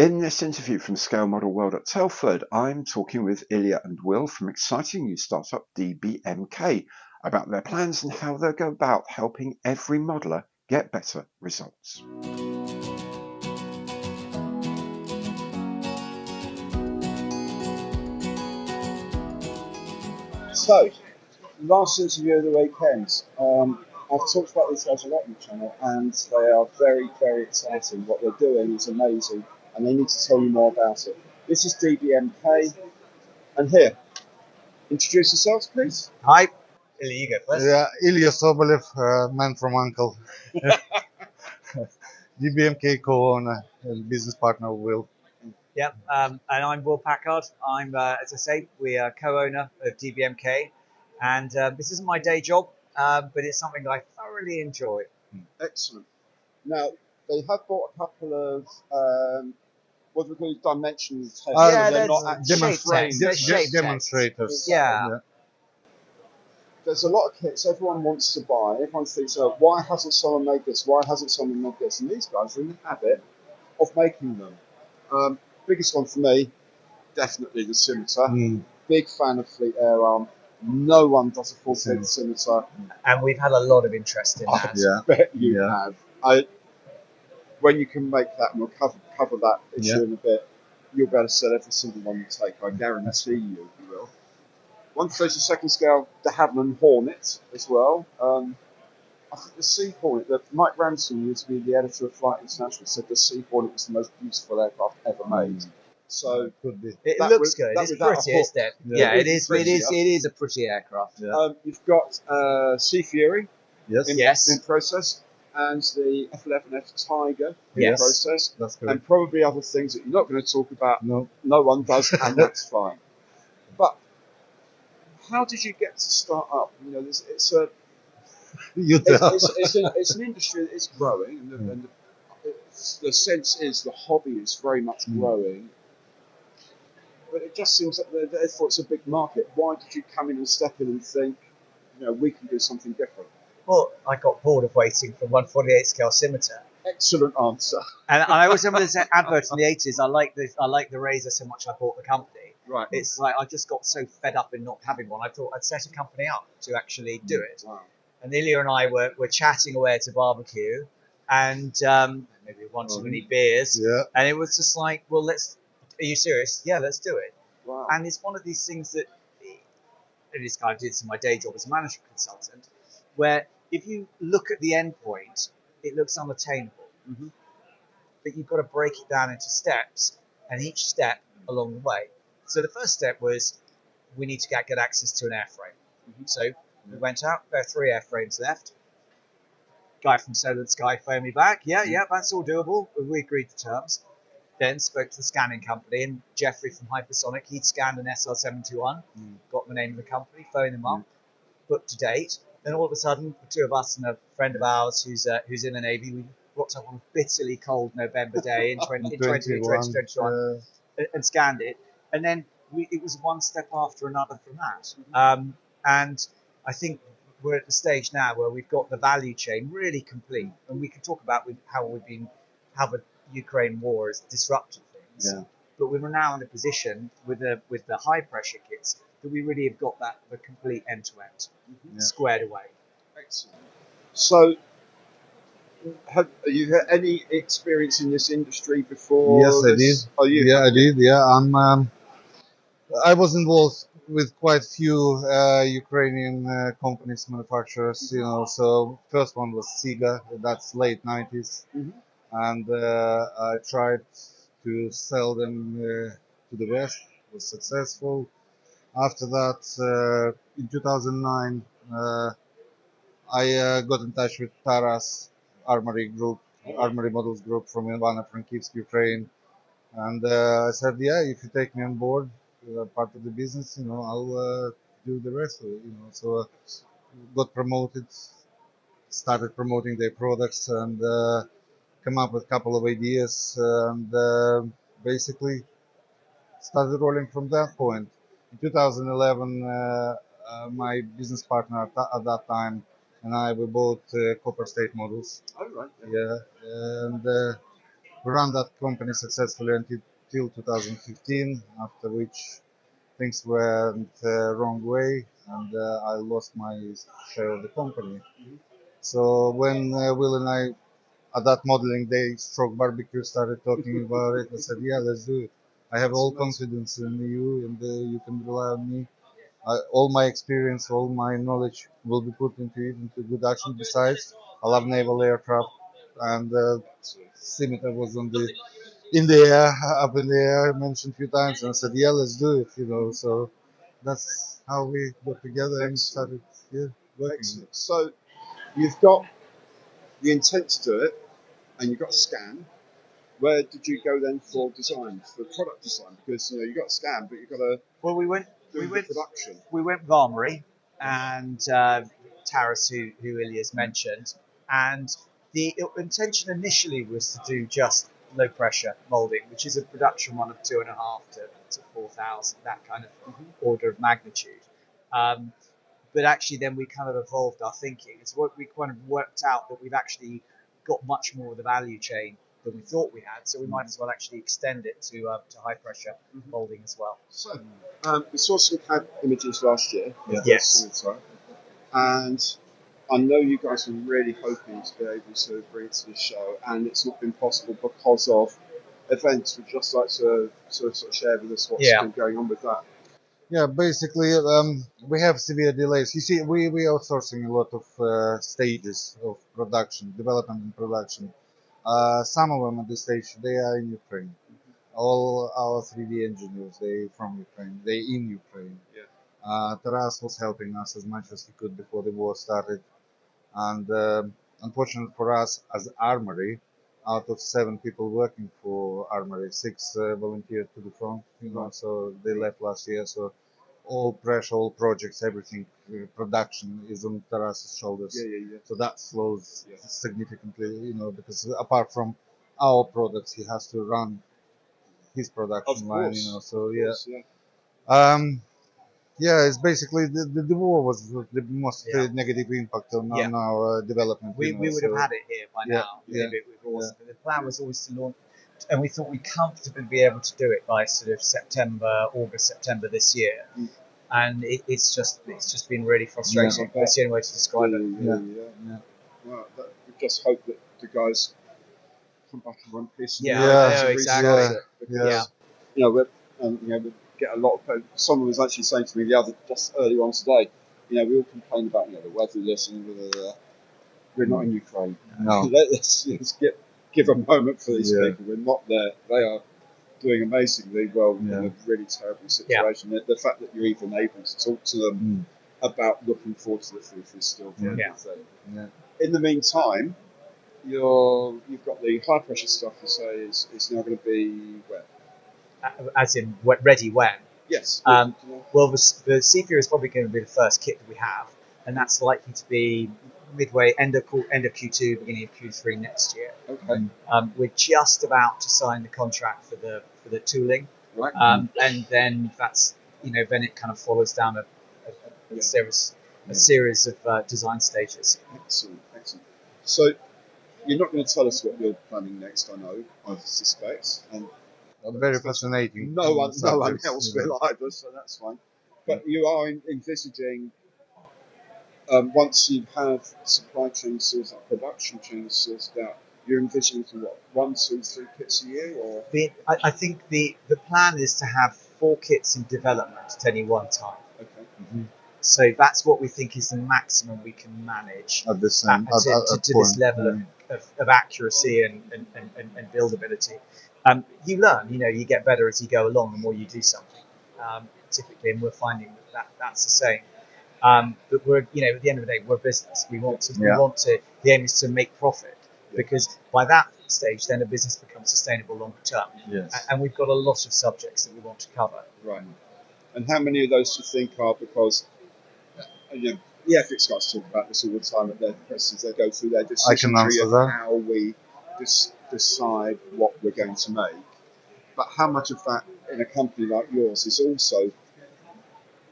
In this interview from Scale Model World at Telford, I'm talking with Ilya and Will from exciting new startup DBMK about their plans and how they'll go about helping every modeler get better results. So, last interview of the weekend. I've talked about these guys a lot on the channel, and they are very, very exciting. What they're doing is amazing, and they need to tell you more about it. This is DBMK, and here, introduce yourselves, please. Hi, Ilya, you go first. Yeah, Ilya Sobolev, man from Uncle. DBMK co-owner and business partner Will. Yeah, and I'm Will Packard. I'm, as I say, we are co-owner of DBMK, and this isn't my day job, but it's something I thoroughly enjoy. Excellent. Now, they have bought a couple of what we call dimensional tests. Yeah, they're that's not actually shape framed. tests. They're shape Demonstrators. Yeah. There's a lot of kits everyone wants to buy. Everyone thinks, why hasn't someone made this? Why hasn't someone made this? And these guys are in the habit of making them. Biggest one for me, definitely the scimitar. Big fan of Fleet Air Arm. No one does a full fit scimitar. And we've had a lot of interest in that. Yeah. Bet you have. When you can make that, and we'll cover that issue in a bit, you'll be able to sell every single one you take. I guarantee you will. 1/32 scale de Havilland Hornet as well. I think the Sea Hornet, that Mike Ransom used to be the editor of Flight International, said the Sea Hornet was the most beautiful aircraft ever made. So could be. It looks good. It's pretty, isn't it? Yeah, it is. It is a pretty aircraft. Yeah. You've got Sea Fury Yes. in process, and the F-11F Tiger in Yes. process, That's correct. and probably other things that you're not going to talk about. No. No one does, and that's fine. But how did you get to start up? You know, it's an industry that is growing, and the sense is the hobby is very much growing. But it just seems that therefore it's a big market. Why did you come in and step in and think, we can do something different? Well, I got bored of waiting for 1/48 scale scimitar. Excellent answer. And I always remember this advert in the 80s. I like the Razor so much I bought the company. Right. It's like I just got so fed up in not having one. I thought I'd set a company up to actually do it. Wow. And Ilya and I were chatting away at a barbecue, and maybe one too many beers. Yeah. And it was just like, well, are you serious? Yeah, let's do it. Wow. And it's one of these things that, and this guy did in my day job as a management consultant, where if you look at the end point, it looks unattainable. Mm-hmm. But you've got to break it down into steps, and each step along the way. So the first step was we need to get good access to an airframe. Mm-hmm. So we went out, there are 3 airframes left. Guy from Solar Sky phoned me back. Yeah, that's all doable. We agreed to terms. Then spoke to the scanning company, and Jeffrey from Hypersonic, he'd scanned an SR-721, got the name of the company, phoned them up, booked a date. Then all of a sudden, the 2 of us and a friend of ours who's in the Navy, we rocked up on a bitterly cold November day in 2021 and scanned it. And then it was one step after another from that. And I think we're at the stage now where we've got the value chain really complete, and we can talk about how the Ukraine war has disrupted things. Yeah. But we're now in a position with the high pressure kits that we really have got the complete end to end squared away. Excellent. So, have you had any experience in this industry before? Yes, I did. Oh, you? Yeah, I did. Yeah, I was involved with quite a few Ukrainian companies, manufacturers. So first one was Siga. That's late 90s. And I tried to sell them to the West, was successful. After that, in 2009, I got in touch with Taras Armory Models Group from Ivano-Frankivsk, Ukraine. And I said, if you take me on board, part of the business, I'll do the rest of it, So got promoted, started promoting their products, and come up with a couple of ideas, and basically started rolling from that point. In 2011, my business partner at that time and I, we bought Copper State Models. Oh, right. Yeah, and We ran that company successfully until 2015, after which things went wrong way, and I lost my share of the company. So when Will and I, at that modeling day, Stroke Barbecue started talking about it, I said, yeah, let's do it. I have all confidence in you, and you can rely on me. All my experience, all my knowledge will be put into it, into good action. Besides, I love naval aircraft, and Scimitar was on the in the air, up in the air, mentioned a few times, and I said, yeah, let's do it. So that's how we got together and started, yeah, working. Excellent. So you've got the intent to do it, and you've got a scan. Where did you go then for design, for product design? Because you got a scan, but you've got to Well, we went production. we went with Armory and Taras, who Ilya's mentioned, and the intention initially was to do just low pressure molding, which is a production one of 2.5 to 4,000, that kind of order of magnitude. Um, but actually, then we kind of evolved our thinking. It's what we kind of worked out that we've actually got much more of the value chain than we thought we had, so we might as well actually extend it to high pressure molding as well. So we saw some CAD images last year. Yes. And I know you guys were really hoping to be able to bring it to the show, and it's not been possible because of events. Would you just like to sort of share with us what's been going on with that? Yeah, basically, we have severe delays. You see, we outsourcing a lot of stages of production, development and production. Some of them at this stage, they are in Ukraine. All our 3D engineers, they from Ukraine. They in Ukraine. Yeah. Taras was helping us as much as he could before the war started. And unfortunately for us, as Armory, out of 7 people working for Armory, 6 volunteered to the front. So they left last year. So all pressure, all projects, everything, production is on Taras's shoulders. Yeah. So that slows significantly, because apart from our products, he has to run his production line. So yeah. Yeah, it's basically the war was the most negative impact on our development. We would have had it here by now if it was. But the plan was always to launch, and we thought we'd comfortably be able to do it by sort of August, September this year. And it's just been really frustrating. That's the only way to describe it. Well, we just hope that the guys come back in one piece. Exactly. Because, we get a lot of. Someone was actually saying to me just earlier on today, we all complain about the weather, we're not in Ukraine. No. Let's give a moment for these people. We're not there. They are doing amazingly well in a really terrible situation. The fact that you're even able to talk to them about looking forward to the future is still very good thing. In the meantime, you've got the high pressure stuff. You say is now going to be where? As in ready when? Yes. Well, the Seafear is probably going to be the first kit that we have, and that's likely to be midway end of Q2, beginning of Q3 next year. Okay. We're just about to sign the contract for the tooling, right? And then that's then it kind of follows down a series of design stages. Excellent. So you're not going to tell us what you're planning next. I suspect, and very fascinating. No one else will either, so that's fine. But you are envisaging, once you have supply chain sorted out, production chain sorted out, you're envisioning for what, 1, 2, 3 kits a year, or? I think the plan is to have 4 kits in development at any one time. Okay. So that's what we think is the maximum we can manage at this to this level of accuracy and buildability. You learn, you get better as you go along the more you do something, typically, and we're finding that's the same. But we're, at the end of the day, we're a business. We want to. The aim is to make profit, because by that stage, then the business becomes sustainable longer term. Yes. And we've got a lot of subjects that we want to cover. Right. And how many of those do you think are because? The ethics guys talk about this all the time at their presses. They go through their decision tree of how we decide what we're going to make. But how much of that in a company like yours is also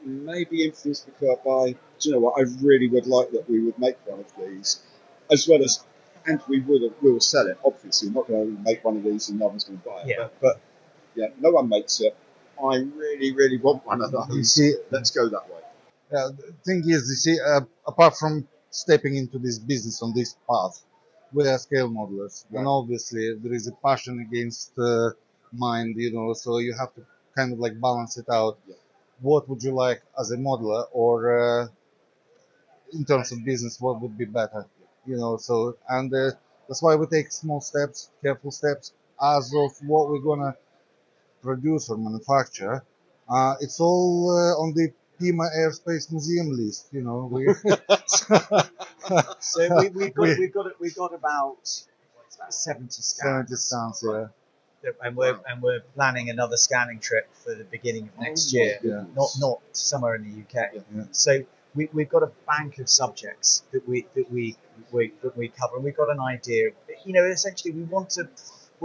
maybe influenced by, do you know what, I really would like that we would make one of these, as well as and we'll sell it. Obviously, we're not going to make one of these and no one's going to buy it. Yeah. But yeah, no one makes it. I really, really want one of those. You see, Let's go that way. the thing is, you see, apart from stepping into this business on this path, we are scale modelers, and obviously there is a passion against mind, so you have to kind of like balance it out. Yeah. What would you like as a modeler, or in terms of business, what would be better? So, and that's why we take small steps, careful steps, as of what we're gonna produce or manufacture. It's all on the Pima Airspace Museum list. So we've got about 70 scans. 70 scans, yeah. And we're planning another scanning trip for the beginning of next year, not somewhere in the UK. Yeah. So we've got a bank of subjects that we cover, and we've got an idea. Essentially, we're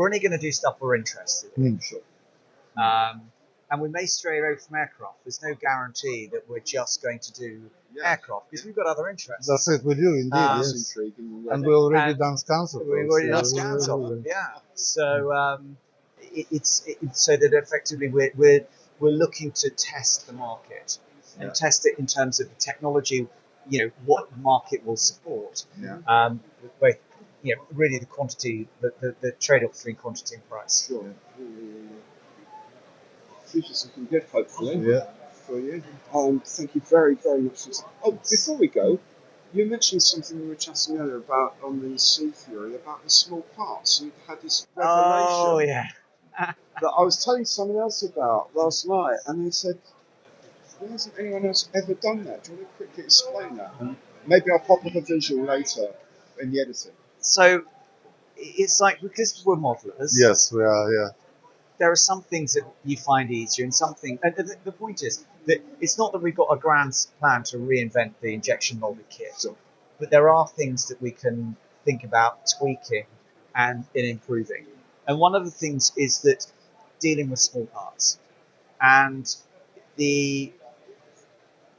only going to do stuff we're interested in. Sure. And we may stray away from aircraft. There's no guarantee that we're just going to do aircraft, because we've got other interests. That's it, we do indeed. That's Yes. intriguing. And we already done scans of We've those. already done scans of them. Yeah. So it's so that effectively we're looking to test the market and test it in terms of the technology, what the market will support. Yeah. Both, really the quantity, the trade-off between quantity and price. Sure. Future's looking good, hopefully. Yeah. For you. Thank you very, very much. Before we go, you mentioned something we were chatting earlier about on the sea theory about the small parts. You had this revelation. Oh yeah. That I was telling someone else about last night, and they said, "Why hasn't anyone else ever done that? Do you want to quickly explain that?" And maybe I'll pop up a visual later in the editing. So it's like, because we're modelers. Yes, we are, yeah. There are some things that you find easier, and something. And the point is that it's not that we've got a grand plan to reinvent the injection molded kit, but there are things that we can think about tweaking and in improving. And one of the things is that dealing with small parts, and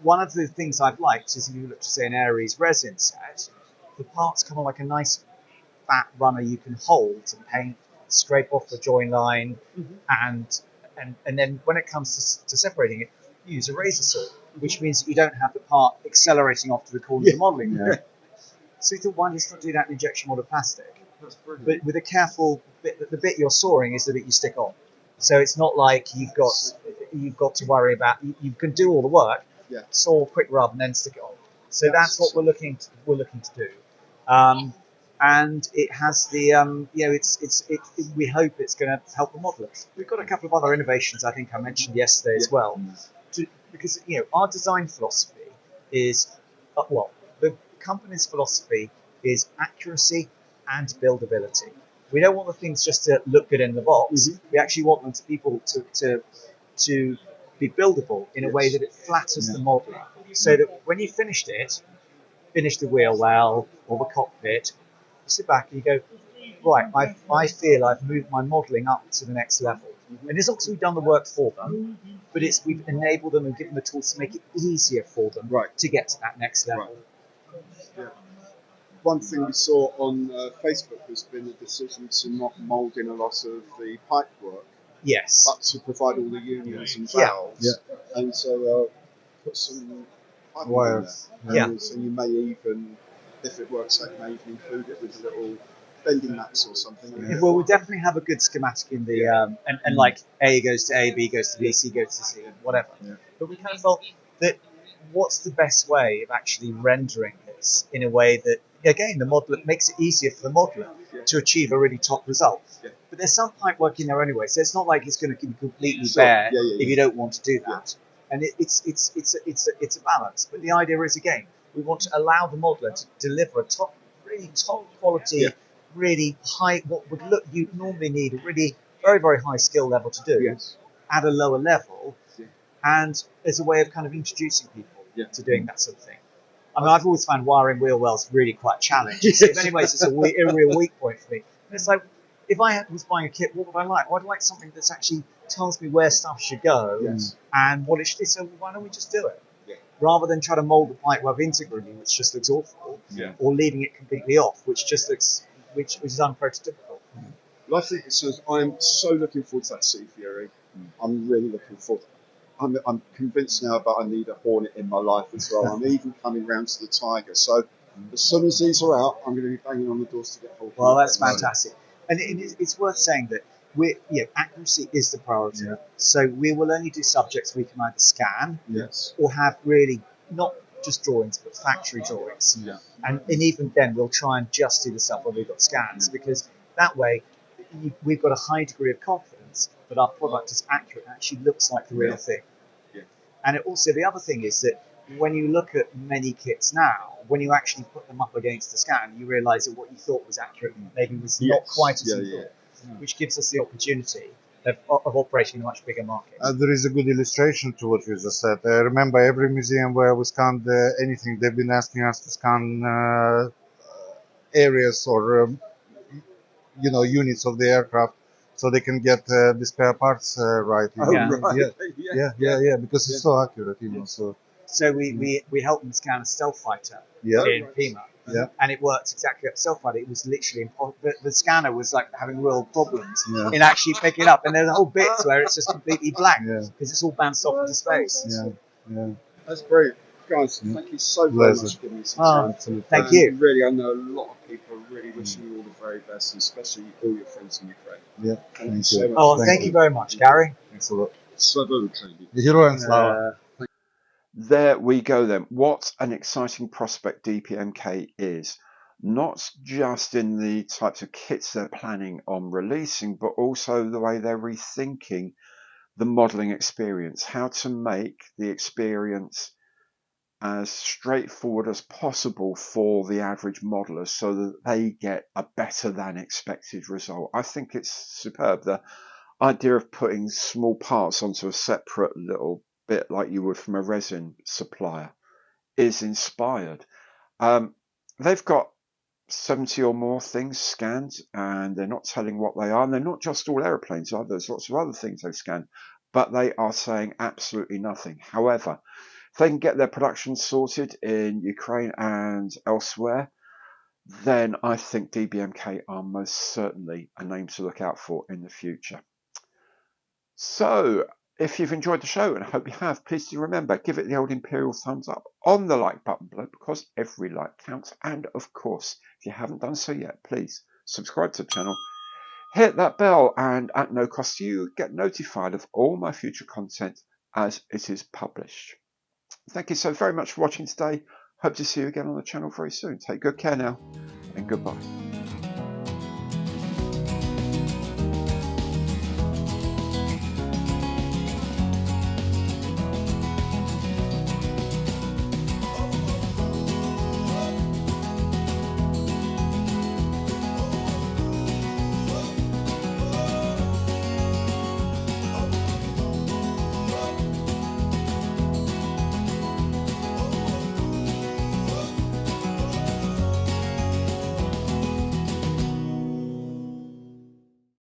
one of the things I've liked is, if you look to say an Aries resin set, the parts come on like a nice fat runner you can hold and paint, scrape off the join line, and then when it comes to separating it, you use a razor saw, which means that you don't have the part accelerating off to the corner of the modelling. Yeah. So you thought, why just not do that in injection molded plastic? That's brilliant. But with a careful bit, the bit you're sawing is the bit you stick on. So it's not like you've got to worry about. You can do all the work, saw, quick rub, and then stick it on. So that's what we're looking to do. And it has the we hope it's going to help the modeler. We've got a couple of other innovations I think I mentioned yesterday as well, because our design philosophy is the company's philosophy is accuracy and buildability. We don't want the things just to look good in the box. We actually want them to be buildable in a way that it flatters the model, so that when you finish the wheel well or the cockpit, you sit back and you go, right, I feel I've moved my modelling up to the next level. And it's obviously we've done the work for them, but we've enabled them and given them the tools to make it easier for them to get to that next level. Yeah. One thing we saw on Facebook has been a decision to not mould in a lot of the pipe work, but to provide all the unions and valves, and so put some pipe wires in there. So you may even, if it works out, you may even include it with a little bending mats or something. Well, we'll definitely have a good schematic in the and like A goes to A, B goes to B, C goes to C, whatever. But we kind of felt that what's the best way of actually rendering this in a way that, again, the modeler makes it easier for the modeler to achieve a really top result. But there's some pipe work in there anyway, so it's not like it's going to be completely bare if you don't want to do that. And it's a balance. But the idea is, again, we want to allow the modeler to deliver a really top quality, really high, what would look you'd normally need a really very, very high skill level to do at a lower level, and as a way of kind of introducing people to doing that sort of thing. I mean, I've always found wiring wheel wells really quite challenging. So in many ways, it's a real weak point for me. And it's like, if I was buying a kit, what would I like? Well, I'd like something that actually tells me where stuff should go and what it should be. So why don't we just do it? rather than try to mould the pipe web integrally, which just looks awful, or leaving it completely off, which just looks, which is unprototypical. Well, I think I'm so looking forward to that Sea Fury. I'm really looking forward. I'm convinced now that I need a Hornet in my life as well. I'm even coming round to the Tiger. So as soon as these are out, I'm going to be banging on the doors to get hold of them. Well, that's fantastic. And it's worth saying that accuracy is the priority. Yeah. So we will only do subjects we can either scan Yes. or have really not just drawings, but factory drawings. Yeah. And even then, we'll try and just do the stuff where we've got scans, because that way we've got a high degree of confidence that our product is accurate and actually looks like the real thing. Yeah. And also the other thing is that when you look at many kits now, when you actually put them up against the scan, you realise that what you thought was accurate maybe was not quite as you thought, which gives us the opportunity of operating in a much bigger market. There is a good illustration to what you just said. I remember every museum where we scanned anything, they've been asking us to scan areas or units of the aircraft so they can get the spare parts right. Right. Yeah, because it's so accurate, So we helped them scan a stealth fighter in Pima. Yeah. And it worked exactly like a stealth fighter. It was literally impossible. The scanner was like having real problems in actually picking it up. And there's whole bits where it's just completely blank because it's all bounced off into space. Yeah. That's brilliant. Guys, thank you so very much for giving me some time. Thank you. Really, I know a lot of people are really wishing you all the very best, and especially all your friends in Ukraine. Yeah, Thank you so much. Oh, thank you very much, Gary. Thanks a lot. Sobolev. Heroin Slava. There we go then. What an exciting prospect DPMK is. Not just in the types of kits they're planning on releasing, but also the way they're rethinking the modelling experience, how to make the experience as straightforward as possible for the average modeler so that they get a better than expected result. I think it's superb. The idea of putting small parts onto a separate little bit like you would from a resin supplier is inspired. They've got 70 or more things scanned, and they're not telling what they are, and they're not just all aeroplanes either. There's lots of other things they've scanned, but they are saying absolutely nothing. However, if they can get their production sorted in Ukraine and elsewhere, then I think DBMK are most certainly a name to look out for in the future. So, if you've enjoyed the show, and I hope you have, please do remember, give it the old imperial thumbs up on the like button below, because every like counts. And of course, if you haven't done so yet, please subscribe to the channel, hit that bell, and at no cost to you, get notified of all my future content as it is published. Thank you so very much for watching today. Hope to see you again on the channel very soon. Take good care now, and goodbye.